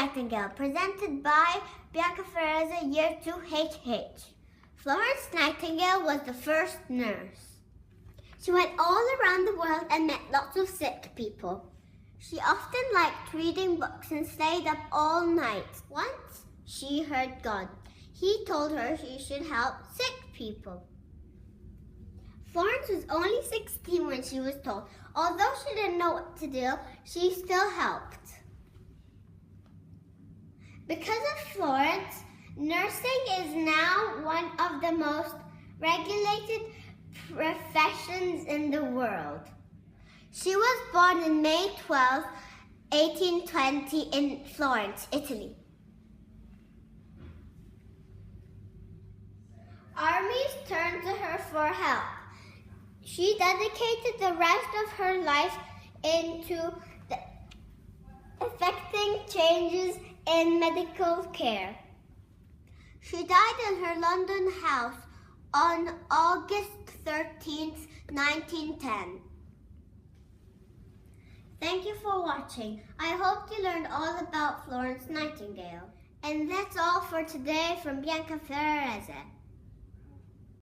Nightingale, presented by Bianca Ferrarese, Y2HH. Florence Nightingale was the first nurse. She went all around the world and met lots of sick people. She often liked reading books and stayed up all night. Once, she heard God. He told her she should help sick people. Florence was only 16 when she was told. Although she didn't know what to do, she still helped. Because of Florence, nursing is now one of the most regulated professions in the world. She was born on May 12, 1820 in Florence, Italy. Armies turned to her for help. She dedicated the rest of her life into effecting changes in medical care. She died in her London house on August 13, 1910. Thank you for watching. I hope you learned all about Florence Nightingale. And that's all for today from Bianca Ferrarese.